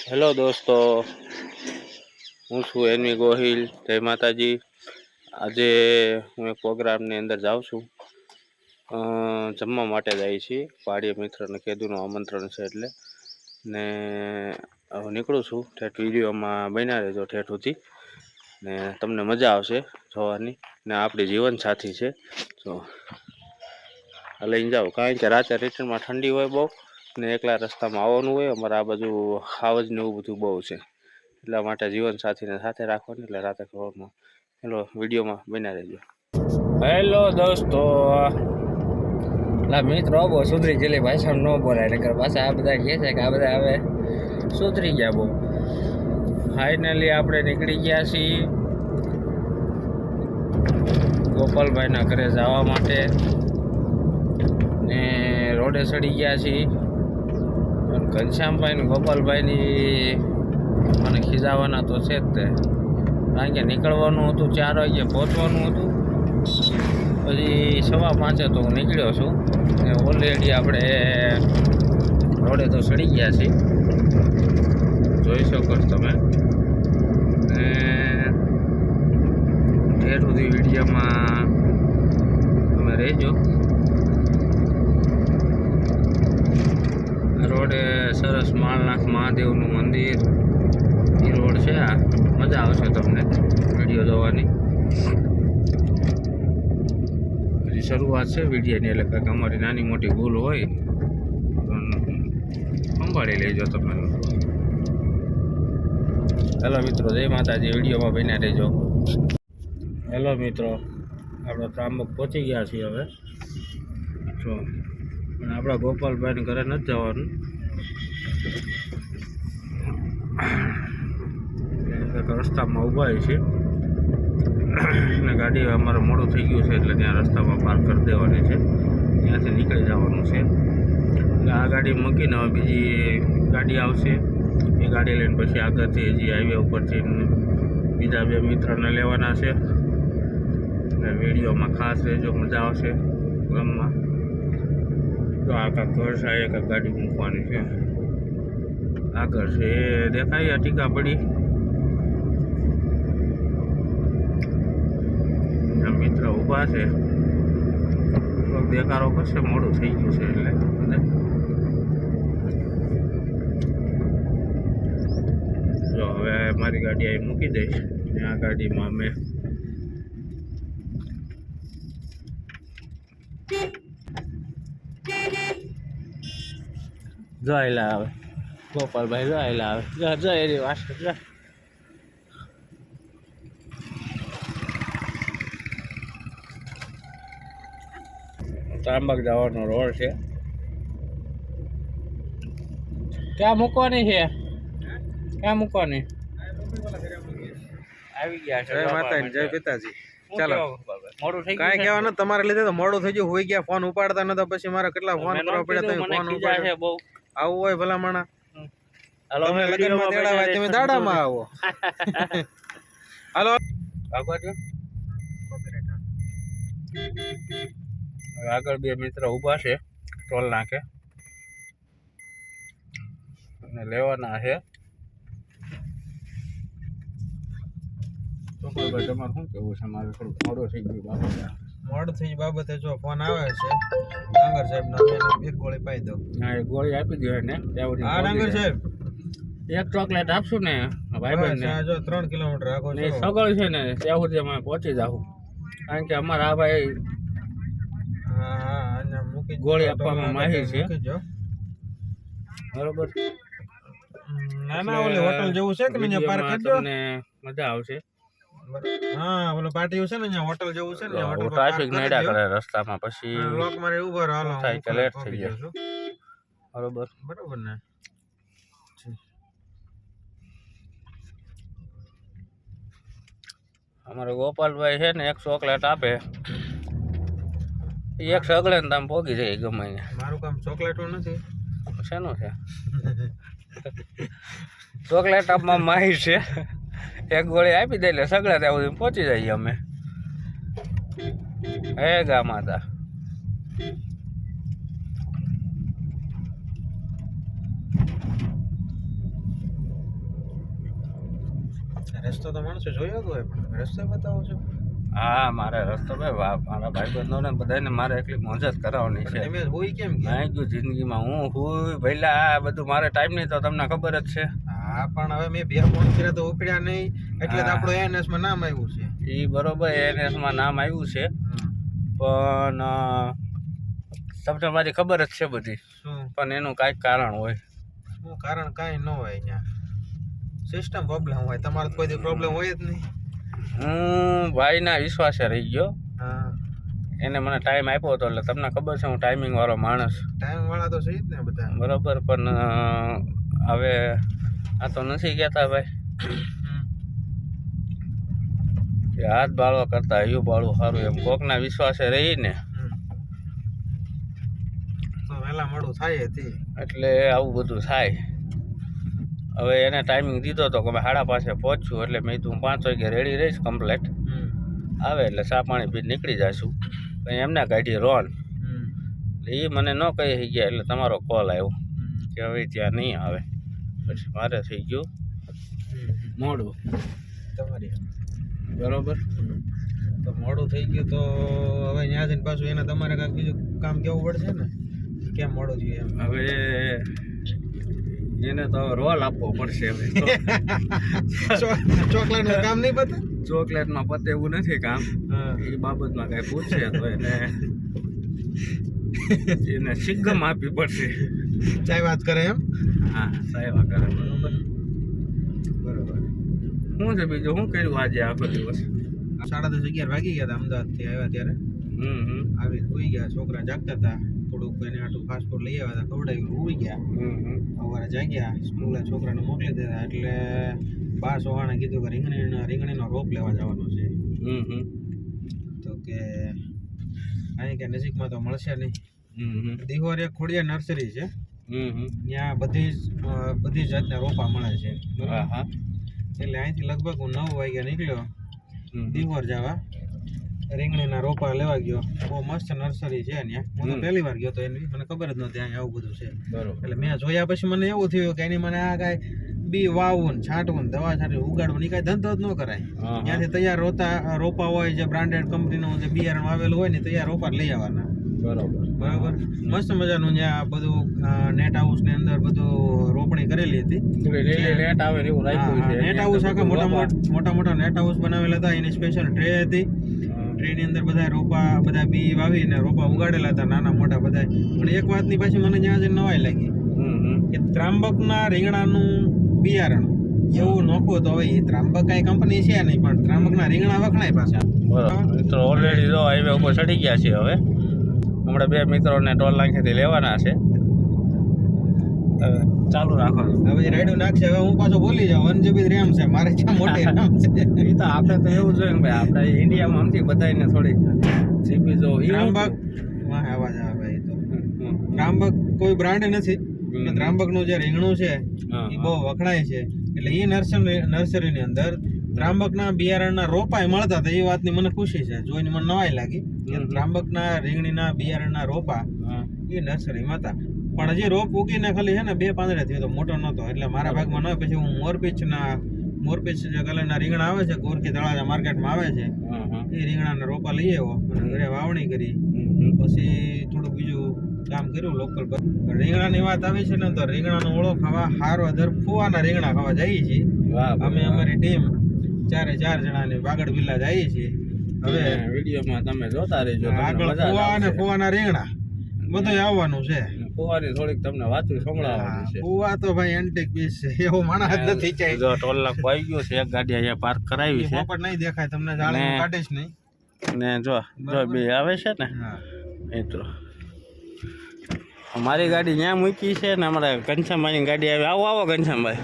Hello દોસ્તો, હું છું એનવી ગોહિલ. જય માતાજી. આજે હું એક પ્રોગ્રામની અંદર જાઉં છું, જમવા માટે જાય છીએ. પાડીએ મિત્રને કીધુંનું આમંત્રણ છે એટલે ને હવે નીકળું છું. ઠેઠ વિડીયોમાં બન્યા રહેજો ઠેઠ સુધી, ને તમને મજા આવશે જોવાની. ને આપણી જીવનસાથી છે જો લઈને જાઓ, કારણ કે રાતે રિટર્નમાં ઠંડી હોય બહુ, ને એકલા રસ્તામાં આવવાનું હોય. અમારે આ બાજુ હાવજ ને એવું બધું બહુ છે, એટલા માટે જીવનસાથીને સાથે રાખવાની. એટલે રાતે ખવામાં હેલો વિડીયોમાં બન્યા રહેજો. હેલો દોસ્તો, મિત્રો બહુ સુધરી ગયેલી ભાષા ન બોલાય, નકર પાછા આ બધા કહે છે કે આ બધા હવે સુધરી ગયા બહુ. ફાઇનલી આપણે નીકળી ગયા છીએ ગોપાલભાઈના ઘરે જવા માટે, ને રોડે ચડી ગયા છીએ. ઘનશ્યામભાઈ ને ગોપાલભાઈની મને ખીજાવાના તો છે જ તે, કારણ કે નીકળવાનું હતું 4 વાગે, પહોંચવાનું હતું. પછી 5:15 તો હું નીકળ્યો છું, ને ઓલરેડી આપણે રોડે તો ચડી ગયા છીએ, જોઈ શકો છો તમે. ને ઠેર સુધી વિડીયોમાં તમે રહેજો. રોડે સરસ માલનાથ મહાદેવનું મંદિર, એ રોડ છે. આ મજા આવશે તમને વિડીયો જોવાની. હજી શરૂઆત છે વિડીયોની, એટલે કંઈક અમારી નાની મોટી ભૂલ હોય સંભાળી લેજો તમે. હેલો મિત્રો, જય માતાજી. વિડીયોમાં બન્યા રહેજો. હેલો મિત્રો, આપણે ત્રાંબક પહોંચી ગયા છીએ હવે જો, પણ આપણા ગોપાલભાઈને ઘરે નથી જવાનું. રસ્તામાં ઊભા છે ને ગાડી અમારે મોડું થઈ ગયું છે, એટલે ત્યાં રસ્તામાં પાર્ક કરી દેવાની છે. ત્યાંથી નીકળી જવાનું છે. એટલે આ ગાડી મૂકીને હવે બીજી ગાડી આવશે, એ ગાડી લઈને પછી આગળથી હજી હાઈવે ઉપરથી બીજા 2 મિત્રને લેવાના છે. એટલે વિડીયોમાં ખાસ રહેજો, મજા આવશે ગામમાં. તો આખા ઘર સાહેબ એક ગાડી મૂકવાની છે. આગળ છે એ દેખાય ટીકા પડી. મિત્ર ઊભા છે, દેખાડો કરશે, મોડું થઈ ગયું છે એટલે. જો હવે મારી ગાડી અહીં મૂકી દઈશ, ને આ ગાડીમાં અમે જોયેલા આવે ગોપાલભાઈ, જોયેલા આવે જય એની વાત છે. ત્રાંબક જવાનો રોડ છે. ક્યાં મૂકવાની છે? ક્યાં મૂકવાની? આવી ગયા છે. જય માતાજી, જય પિતાજી. ચાલો, મોડું થઈ ગયું. કાંઈ કહેવાનું તમારે લીધે તો મોડું થઈ ગયું. હોઈ ગયા, ફોન ઉપાડતા નતા, પછી મારે કેટલા ફોન કરવા પડ્યા. તમે ફોન ઉપાડે બહુ આવું હોય ભલા માણા. તમે લગનમાં તેડાવા, તમે દાડામાં આવો. હાલો આગળ 2 મિત્ર ઊભા છે ટોલ નાકે, અને લેવાના છે. તમારે શું કેવું છે? મારે થોડું મોડું થઈ ગયું બાબતે. મોડું થઈ ગયું બાબતે જો ફોન આવે છે ડાંગર સાહેબ નો, એક ગોળી પાઈ દો. હા, એક ગોળી આપી દો ને. હા ડાંગર સાહેબ, એક ચોકલેટ આપશું ને ભાઈબંધ ને. જો 3 કિલોમીટર આગળ છે સગળ છે ને, ત્યાં સુધી અમે પહોંચી જાઉં, કારણ કે અમારા આ ભાઈ ગોળી આપવામાં માહિર છે. બરોબર. ના ના, ઓલી હોટલ જેવું છે કે અહીંયા પાર્ક કરજો, તમને મજા આવશે. હા, ઓલો પાર્ટી છે ને અહીંયા હોટલ જેવું છે ને, હોટલ ટ્રાફિક નડ્યા કરે રસ્તામાં, પછી લોક મારે ઉભા રહો, થાય કે લેટ થઈ જાય. બરોબર બરોબર ને. અમારે ગોપાલભાઈ છે ને, એક ચોકલેટ આપે, એક સગડે ને તમે પોગી જાય ગમે. મારું કામ ચોકલેટો નથી, શેનું છે? ચોકલેટ આપમાં માહિર છે. એક ગોળી આપી દે એટલે સગડા ત્યાં સુધી પહોંચી જઈએ અમે. હે ગા માતા. રસ્તો તો માણસો જોયો જ હોય પણ તમે રસ્તો બતાવો છો. હા મારે રસ્તો ભાઈ મારા ભાઈબંધોને બધાને મારે એટલી મોજ જ કરાવવાની છે. તમે હોય કેમ કે મેં કીધું જિંદગીમાં હું પહેલા આ બધું મારે ટાઈમ નહીં તો તમને ખબર જ છે. હા પણ હવે મેં 2 ફોન કર્યા તો ઉપડ્યા નહીં એટલે તો આપણો એનએસ માં નામ આવ્યું છે. એ બરોબર એનએસ માં નામ આવ્યું છે પણ તમને મારી ખબર જ છે બધી. શું પણ એનું કાંઈક કારણ હોય. શું કારણ કાંઈ ન હોય અહીંયા સિસ્ટમ પ્રોબ્લેમ હોય. તમારો કોઈ દી પ્રોબ્લેમ હોય જ નહીં. હું ભાઈના વિશ્વાસે રહી ગયો. હા એને મને ટાઈમ આપ્યો હતો એટલે તમને ખબર છે હું ટાઈમિંગ વાળો માણસ. ટાઈમ વાળા તો સહી જ ને બધા. બરોબર પણ હવે આ તો નથી કહેતા ભાઈ કે હાથ બાળવા કરતા હયું બાળવું સારું એમ કોકના વિશ્વાસે રહીને તો વહેલા મોડું થાય હતી એટલે આવું બધું થાય. હવે એને ટાઈમિંગ દીધો હતો કે અમે 5:30 પહોંચશું એટલે મેં તું 5 વાગે રેડી રહીશ કમ્પ્લેટ આવે એટલે ચા પાણી પી નીકળી જઈશું. પછી એમને કાઢી રોન એટલે એ મને ન કહી ગયા એટલે તમારો કોલ આવ્યો કે હવે ત્યાં નહીં આવે. પછી મારે થઈ ગયું મોડું. તમારી બરોબર તો મોડું થઈ ગયું તો હવે ત્યાં જઈને પાછું એને તમારે કાંઈક બીજું કામ કેવું પડશે ને કેમ મોડું થયું એમ. હવે એને તો રોલ આપવો પડશે. હવે ચોકલેટનું કામ નહીં પતે. ચોકલેટમાં પતે એવું નથી કામ. એ બાબતમાં કઈ પૂછશે તો એને સિગ્ગમ આપવી પડશે. ચાય વાત કરે એમ. હા સાહેબ કરે. બરોબર બરોબર. શું છે બીજું શું કર્યું આજે આખો દિવસ? 10:30-11 વાગી ગયા હતા અમદાવાદથી આવ્યા ત્યારે. આવી સુઈ ગયા. છોકરા જાગતા હતા. થોડુંક એને આટલું ફાસ્ટ ફૂડ લઈ આવ્યા હતા ખવડાવ્યું સુઈ ગયા. સવારે જાગ્યા સ્કૂલે છોકરાને મોકલી દીધા એટલે બા સોહાણે કીધું કે રીંગણીનો રોપ લેવા જવાનો છે. તો કે અહીં કે નજીકમાં તો મળશે નહીં. દિહોર એક ખોડિયા નર્સરી છે ત્યાં બધી જાતના રોપા મળે છે. એટલે અહીંથી લગભગ હું 9 વાગ્યા નીકળ્યો દિહોર જવા. રીંગણીના રોપા લેવા ગયો. બહુ મસ્ત નર્સરી છે ત્યાં. હું તો પહેલી વાર ગયો તો એની મને ખબર જ નહોતી અહીંયા આવું બધું છે. એટલે મેં જોયા પછી મને એવું થયું કે એની મને આ કાંઈ બી વાવવું ને છાંટવું ને દવા છાંટવી ઉગાડવું ની કાંઈ ધંધો જ ન કરાય. ત્યાંથી તૈયાર રોપા હોય જે બ્રાન્ડેડ કંપનીનું જે બિયારણ વાવેલું હોય ને તૈયાર રોપા લઈ આવવાના. બરાબર મસ્ત મજાનું ત્યાં બધું નેટ હાઉસ ની અંદર બધું રોપણી કરેલી હતી. નેટ હાઉસ આખા મોટા નેટ હાઉસ બનાવેલા હતા. એની સ્પેશિયલ ટ્રે હતી. ટ્રેની અંદર બધા રોપા બધા બી વાવીને રોપા ઉગાડેલા હતા નાના મોટા બધા. પણ એક વાતની પાછી મને જ્યાં જઈને નવાઈ લાગી કે ત્રાંબકના રીંગણાનું બિયારણ એવું નોખું તો હવે એ ત્રાંબક કઈ કંપની છે નહીં પણ ત્રાંબકના રીંગણા વખણાય પાછા. મિત્રો ઓલરેડી તો હાઈવે ઉપર ચડી ગયા છે. હવે હમણાં 2 મિત્રોને ટોલ નાખીથી લેવાના છે. ચાલુ રાખો. હવે રાઈડું નાખશે. હવે હું પાછો બોલી જાઉં 1 GB RAM છે મારે ક્યાં મોટી RAM છે. એ તો આપણે તો એવું જોઈએ ને ભાઈ આપણે ઇન્ડિયામાં આમથી બધાને થોડીક જીબી જો ત્રાંબક અવાજ આવે ભાઈ. તો ત્રાંબક કોઈ બ્રાન્ડ નથી. ત્રાંબકનું જે રીંગણું છે એ બહુ વખણાય છે. એટલે એ નર્સરીની અંદર ત્રાંબકના બિયારણના રોપા મળતા હતા. એ વાતની મને ખુશી છે. જોઈને મને નવાઈ લાગી કે ત્રાંબકના રીંગણીના બિયારણના રોપા એ નર્સરીમાં હતા. પણ હજી રોપ ઉગીને ખાલી છે ને 2 પાંદડા થયો તો મોટો નહોતો. એટલે મારા ભાગમાં ન. પછી હું મોરપીચ જે કલરના રીંગણા આવે છે ગોરખી તળાજા માર્કેટમાં આવે છે એ રીંગણાના રોપા લઈ આવ્યો અને ઘરે વાવણી કરી. પછી થોડુંક બીજું કામ કર્યું લોકલ પર. રીંગણાની વાત આવી છે ને તો રીંગણાનો ઓળો ખાવા હારો દર ફુવાના રીંગણા ખાવા જઈએ છીએ અમે. અમારી ટીમ 4 જણાની વાગડ વિલા જઈએ છીએ. હવે વિડીયોમાં તમે જોતા રહેજો. આગળ ફુવા અને ફુવાના રીંગણા બધું આવવાનું છે. ફુવાની થોડીક તમને વાતો સંભળાવવાની છે. ફુવા તો ભાઈ એન્ટિક પીસ છે. એવો માણસ જ નથી ચાઈ. જો ટોલ નાકો આવી ગયો છે. એક ગાડી અહીંયા પાર્ક કરાવી છે. પોપટ નહીં દેખાય તમને. જાળી કાઢીશ નહીં ને જો બે આવે છે ને મિત્રો. અમારી ગાડી ત્યાં મૂકી છે ને અમારે ઘનશ્યામભાઈની ગાડી આવી. આવો ઘનશ્યામભાઈ.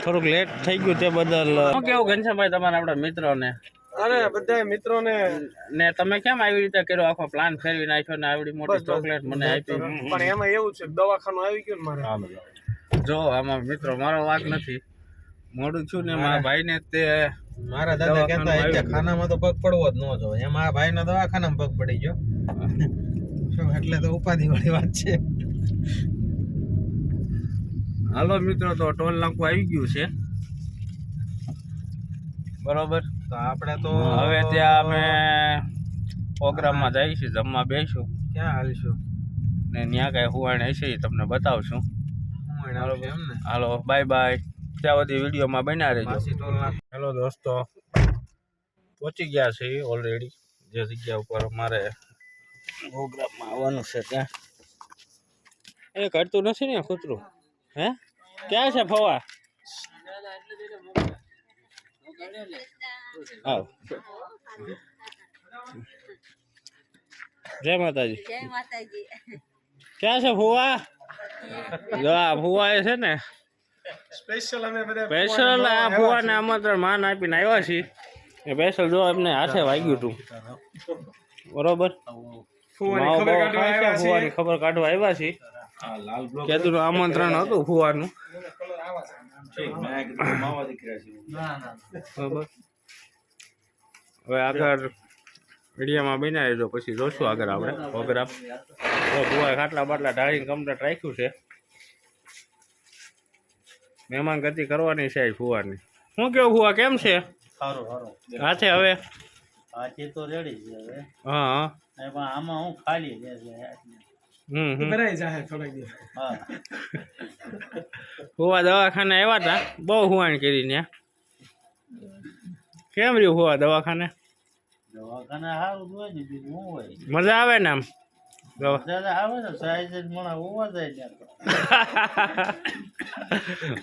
થોડુંક લેટ થઈ ગયું તે બદલ શું કેવું ઘનશ્યામભાઈ તમારા આપણા મિત્રોને? અરે બધા મિત્રોને ને તમે કેમ આવી રીતે કર્યો? આખો પ્લાન ફેરવી નાખ્યો ને આવડી મોટી ચોકલેટ મને આપી. પણ એમાં એવું છે દવાખાનું આવી ગયું ને મારે. જો આમાં મિત્રો મારો વાંક નથી. મોડું છું ને મારા ભાઈને તે મારા દાદા કહેતા કે ખાનામાં તો પગ પડવો જ ન જોઈએ. એમ આ ભાઈનો દવાખાનામાં પગ પડી ગયો એટલે તો ઉપાધિ વાળી વાત છે. હાલો મિત્રો તો ટોલ નાકું આવી ગયું છે. બરોબર. તો આપણે તો હવે ત્યાં અમે પ્રોગ્રામમાં જઈશું, જમવા બેસું ક્યાં હાલશું? ને ત્યાં કાંઈ હુવાણ હશે એ તમને બતાવશું. બરોબર એમ ને. હાલો બાય બાય, ત્યાં સુધી વિડીયોમાં બન્યા રહેજો. પાછી ટોલના હેલો દોસ્તો, પહોંચી ગયા છે ઓલરેડી જે જગ્યા ઉપર અમારે પ્રોગ્રામમાં આવવાનું છે ત્યાં. એ કરતું નથી ને કૂતરું? હે ક્યાં છે ફવા? આવ. જય માતાજી. ક્યાં છે ફુવા? જો આ ફુવા એ છે ને સ્પેશિયલ અમે બધા સ્પેશિયલ આ ફુવાને આમંત્રણ માન આપીને આવ્યા છીએ. એ સ્પેશિયલ જો એમને હાથે વાગ્યું હતું. બરોબર, ફુવાની ખબર કાઢવા આવ્યા છીએ. કેતું આમંત્રણ હતું ફુવાનું. બરોબર, હવે આગળ વિડીયોમાં બન્યા રહેજો, પછી જોશું આગળ આપણે પ્રોગ્રામ. ફુવાએ ખાટલા બાટલા ઢાળીને કમ્પ્લેટ રાખ્યું છે. મહેમાન ગતિ કરવાની છે ફુવાની. શું કેવું ફુવા, કેમ છે? સારું સારું. હાથે હવે હાથે તો રેડી છે હવે. હા પણ આમાં હું ખાલી છે. હા. ફુવા દવાખાને આવ્યા હતા, બહુ હુવાણ કરી ત્યાં. કેમ રહ્યું ફુવા દવાખાને? દવાખાને સારું હોય ને, બીજું શું હોય? મજા આવે ને આમ? દાદા આવે ને સાઈઝ મને હોવા જાય ત્યાં તો.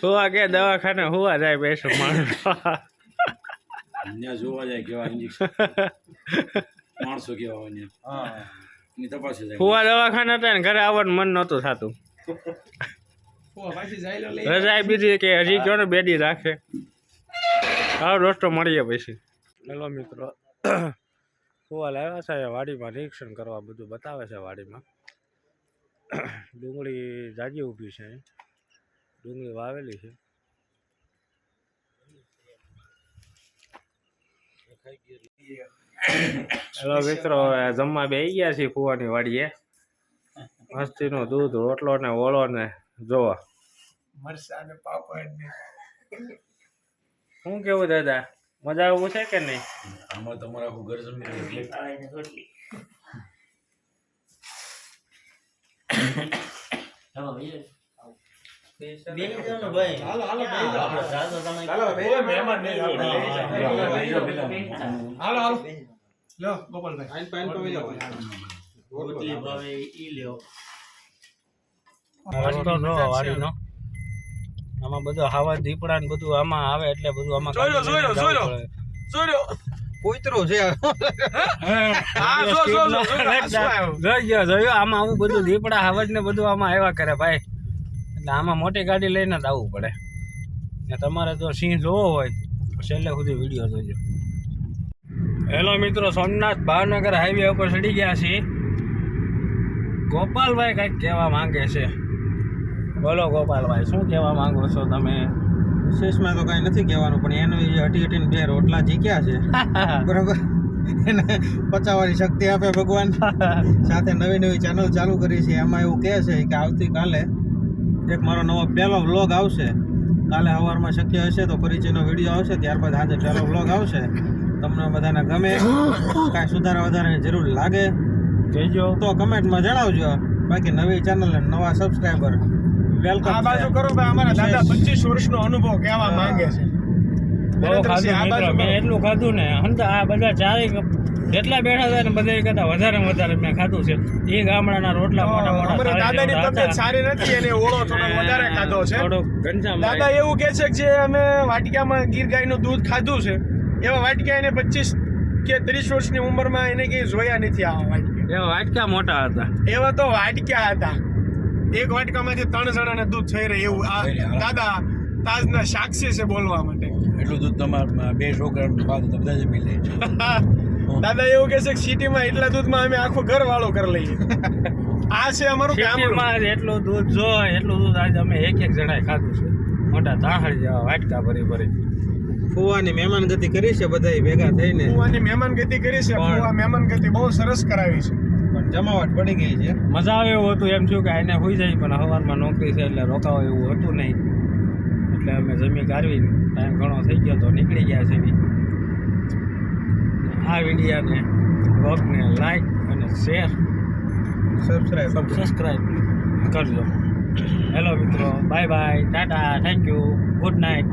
ફુવા કે દવાખાને હુવા જાય બેસો માણસ. જોવા જાય કેવા ઇન્જેક્શન માણસો કેવા હોય હા. એની તપાસ જાય. ફુવા દવાખાને હતા ને ઘરે આવવાનું મન નહોતું થતું. રજા બીજી કે હજી કયો ને બેડી રાખે. આવો દોસ્તો મળીએ પછી. હેલો મિત્રો, ફુવા લાવ્યા છે વાડીમાં નિરીક્ષણ કરવા, બધું બતાવે છે વાડીમાં. ડુંગળી જાજી ઊભી છે, ડુંગળી વાવેલી છે. હેલો મિત્રો, જમવા બે ગયા છીએ ફુવાની વાડીએ. મસ્તીનું દૂધ, રોટલો ને ઓળો ને જોવા. શું કેવું દાદા, મજા આવું છે કે નહીં? આમાં તમારા આખું ઘર જમી વાડીનો આમાં બધું હાવા દીપડા ને બધું આમાં આવે એટલે બધું આમાં કૂતરું છે. જોયું આમાં આવું બધું દીપડા હાવજ ને બધું આમાં આવ્યા કરે ભાઈ. એટલે આમાં મોટી ગાડી લઈને જ આવવું પડે. ને તમારે જો સિંહ જોવો હોય તો છેલ્લે સુધી વિડીયો જોજો. હેલો મિત્રો, સોમનાથ ભાવનગર હાઈવે ઉપર ચડી ગયા છીએ. ગોપાલભાઈ કંઈક કહેવા માંગે છે. બોલો ગોપાલભાઈ, શું કહેવા માંગો છો તમે? વિશેષમાં તો કઈ નથી કહેવાનું, પણ એનું હટીને બે રોટલા જીક્યા છે. બરોબર, એને પચાવવાની શક્તિ આપે ભગવાન. સાથે નવી નવી ચેનલ ચાલુ કરી છે. એમાં એવું કહે છે કે આવતીકાલે એક મારો નવો પહેલો વ્લોગ આવશે. કાલે સવારમાં શક્ય હશે તો પરિચયનો વિડીયો આવશે, ત્યારબાદ આજે પહેલો વ્લોગ આવશે. તમને બધાને ગમે, કાંઈ સુધારા વધારાની જરૂર લાગે કહેજો તો કમેન્ટમાં જણાવજો. બાકી નવી ચેનલ નવા સબસ્ક્રાઈબર વેલકમ. આ બાજુ કરો ભાઈ, અમારા દાદા 25 વર્ષનો અનુભવ કહેવા માંગે છે. બહુ ખાધું મિત્રો, મેં એટલું ખાધું ને આ બધા ચારે જેટલા બેઠા હતા ને બધા કરતા વધારે મેં ખાધું છે. એ ગામડાના રોટલા મોટા અમારા મોટા દાદાની તબિયત સારી નથી, એને ઓળો થોડો વધારે ખાધો છે. થોડુંક ઘનશ્યામ દાદા એવું કહે છે કે જે અમે વાટિકામાં ગીર ગાયનું દૂધ ખાધું છે એવા વાટિકા એને 25 કે 30 વર્ષની ઉંમરમાં એને કઈ જોયા નથી. આવા વાટિકા એવા વાટકા મોટા હતા. એવા તો વાટિકા હતા. એક વાટકામાંથી 3 જણાને દૂધ થઈ રહે એવું આ દાદા તાજના સાક્ષી છે બોલવા માટે. એટલું દૂધ તમારા 2 છોકરા બધા જમી લે. દાદા એવું કહે છે કે સિટીમાં એટલા દૂધમાં અમે આખું ઘર વાળો કરી લઈએ. આ છે અમારું ગામડું. સિટીમાં એટલું દૂધ જો એટલું દૂધ આજે અમે એક જણાએ ખાધું છે. મોટા તાહળ જેવા વાટકા ભરી ફુવાની મહેમાનગતિ કરી છે બધા ભેગા થઈને. ફુવાની મહેમાનગતિ કરી છે. ફુવા મહેમાનગતિ બહુ સરસ કરાવી છે. પણ જમાવટ પડી ગઈ છે. મજા આવે એવું હતું. એમ થયું કે એને હોઈ જાય, પણ સવારમાં નોકરી છે એટલે રોકાવો એવું હતું નહીં. એટલે અમે જમી કાઢવી ટાઈમ ઘણો થઈ ગયો તો નીકળી ગયા છે. આ વિડીયાને બ્લોગને લાઈક અને શેર સબસ્ક્રાઈબ કરજો. હેલો મિત્રો, bye bye, Tata, thank you, good night.